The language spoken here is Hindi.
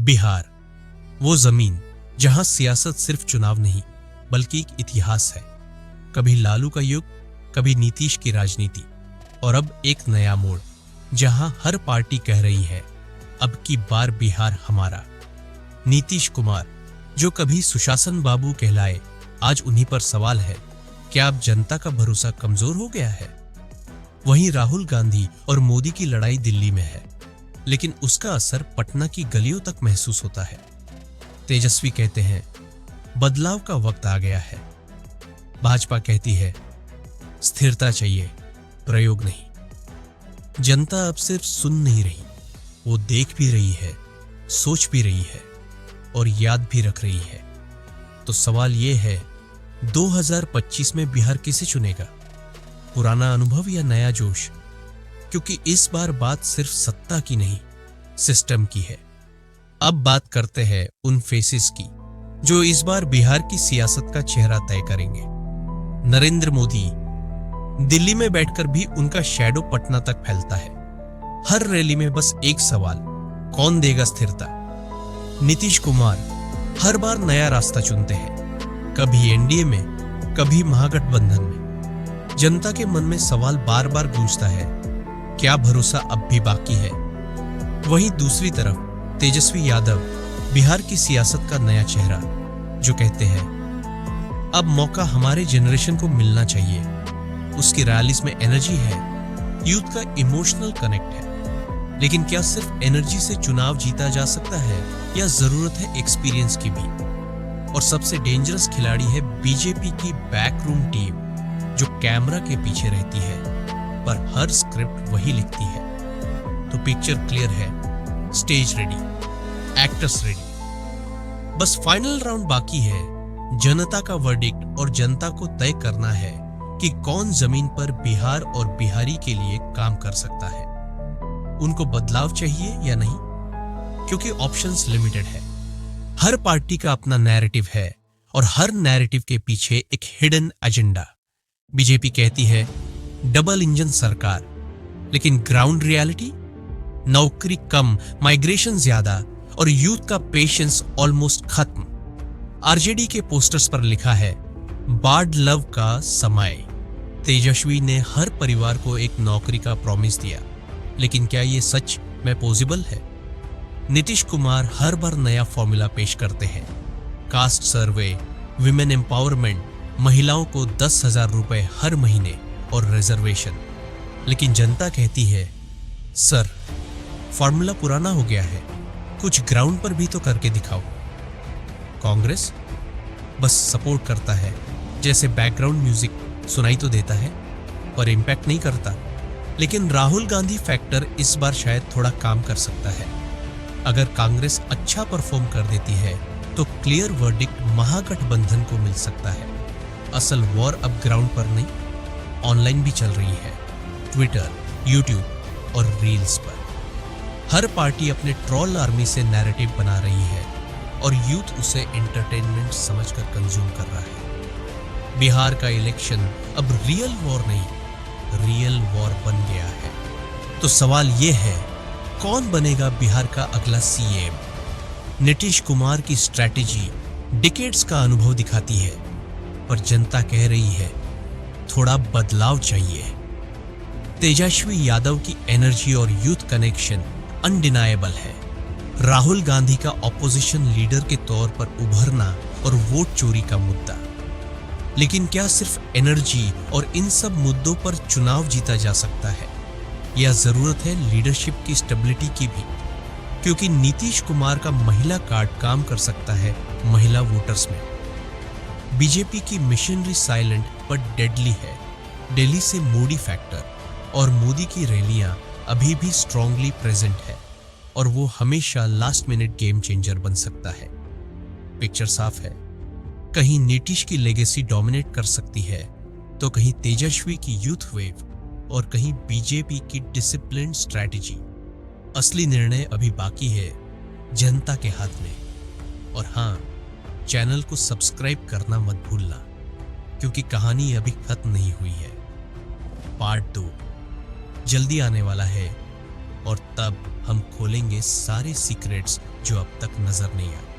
बिहार, वो जमीन जहां सियासत सिर्फ चुनाव नहीं बल्कि एक इतिहास है। कभी लालू का युग, कभी नीतीश की राजनीति, और अब एक नया मोड़ जहां हर पार्टी कह रही है अब की बार बिहार हमारा। नीतीश कुमार, जो कभी सुशासन बाबू कहलाए, आज उन्हीं पर सवाल है, क्या अब जनता का भरोसा कमजोर हो गया है? वहीं राहुल गांधी और मोदी की लड़ाई दिल्ली में है, लेकिन उसका असर पटना की गलियों तक महसूस होता है। तेजस्वी कहते हैं बदलाव का वक्त आ गया है। भाजपा कहती है स्थिरता चाहिए, प्रयोग नहीं। जनता अब सिर्फ सुन नहीं रही, वो देख भी रही है, सोच भी रही है और याद भी रख रही है। तो सवाल ये है, 2025 में बिहार किसे चुनेगा? पुराना अनुभव या नया जोश? क्योंकि इस बार बात सिर्फ सत्ता की नहीं, सिस्टम की है। अब बात करते हैं उन फेसेस की जो इस बार बिहार की सियासत का चेहरा तय करेंगे। नरेंद्र मोदी, दिल्ली में बैठकर भी उनका शैडो पटना तक फैलता है। हर रैली में बस एक सवाल, कौन देगा स्थिरता? नीतीश कुमार हर बार नया रास्ता चुनते हैं, कभी एनडीए में, कभी महागठबंधन में। जनता के मन में सवाल बार बार गूंजता है, क्या भरोसा अब भी बाकी है? वहीं दूसरी तरफ तेजस्वी यादव, बिहार की सियासत का नया चेहरा, जो कहते हैं अब मौका हमारे जनरेशन को मिलना चाहिए। उसकी रैलीज में एनर्जी है, यूथ का इमोशनल कनेक्ट है। लेकिन क्या सिर्फ एनर्जी से चुनाव जीता जा सकता है या जरूरत है एक्सपीरियंस की भी? और सबसे डेंजरस खिलाड़ी है बीजेपी की बैकरूम टीम, जो कैमरा के पीछे रहती है पर हर स्क्रिप्ट वही लिखती है। तो पिक्चर क्लियर है, स्टेज रेडी, एक्टर्स रेडी, बस फाइनल राउंड बाकी है। जनता का वर्डिक्ट और जनता को तय करना है कि कौन जमीन पर बिहार और बिहारी के लिए काम कर सकता है। उनको बदलाव चाहिए या नहीं? क्योंकि ऑप्शंस लिमिटेड है। हर पार्टी का अपना नैरेटिव है और हर नैरेटिव के पीछे एक हिडन एजेंडा। बीजेपी कहती है डबल इंजन सरकार, लेकिन ग्राउंड रियलिटी, नौकरी कम, माइग्रेशन ज्यादा और यूथ का पेशेंस ऑलमोस्ट खत्म। आरजेडी के पोस्टर्स पर लिखा है बाढ़ लव का समय। तेजस्वी ने हर परिवार को एक नौकरी का प्रॉमिस दिया, लेकिन क्या ये सच में पॉसिबल है? नीतीश कुमार हर बार नया फॉर्मूला पेश करते हैं, कास्ट सर्वे, विमेन एम्पावरमेंट, महिलाओं को 10,000 रुपए हर महीने और रिजर्वेशन। लेकिन जनता कहती है सर, फॉर्मूला पुराना हो गया है, कुछ ग्राउंड पर भी तो करके दिखाओ। कांग्रेस बस सपोर्ट करता है, जैसे बैकग्राउंड म्यूजिक सुनाई तो देता है पर इंपैक्ट नहीं करता। लेकिन राहुल गांधी फैक्टर इस बार शायद थोड़ा काम कर सकता है। अगर कांग्रेस अच्छा परफॉर्म कर देती है तो क्लियर वर्डिक्ट महागठबंधन को मिल सकता है। असल वॉर अब ग्राउंड पर नहीं, ऑनलाइन भी चल रही है, ट्विटर, यूट्यूब और रील्स पर। हर पार्टी अपने ट्रोल आर्मी से नैरेटिव बना रही है और यूथ उसे एंटरटेनमेंट समझकर कंज्यूम कर रहा है। बिहार का इलेक्शन अब रियल वॉर नहीं, रियल वॉर बन गया है। तो सवाल ये है, कौन बनेगा बिहार का अगला सीएम? नीतीश कुमार की स्ट्रैटेजी डिकेड्स का अनुभव दिखाती है, पर जनता कह रही है थोड़ा बदलाव चाहिए। तेजस्वी यादव की एनर्जी और यूथ कनेक्शन अनडिनाएबल है। राहुल गांधी का ऑपोजिशन लीडर के तौर पर उभरना और वोट चोरी का मुद्दा। लेकिन क्या सिर्फ एनर्जी और इन सब मुद्दों पर चुनाव जीता जा सकता है, या जरूरत है लीडरशिप की स्टेबिलिटी की भी? क्योंकि नीतीश कुमार का महिला कार्ड काम कर सकता है महिला वोटर्स में। बीजेपी की मिशनरी साइलेंट बट डेडली है। दिल्ली से मोदी फैक्टर और मोदी की रैलियां अभी भी स्ट्रांगली प्रेजेंट है और वो हमेशा लास्ट मिनट गेम चेंजर बन सकता है। पिक्चर साफ है, कहीं नीतीश की लेगेसी डोमिनेट कर सकती है तो कहीं तेजस्वी की यूथ वेव और कहीं बीजेपी की डिसिप्लिन स्ट्रैटेजी। असली निर्णय अभी बाकी है, जनता के हाथ में। और हाँ, चैनल को सब्सक्राइब करना मत भूलना, क्योंकि कहानी अभी खत्म नहीं हुई है। पार्ट 2 जल्दी आने वाला है और तब हम खोलेंगे सारे सीक्रेट्स जो अब तक नजर नहीं आया।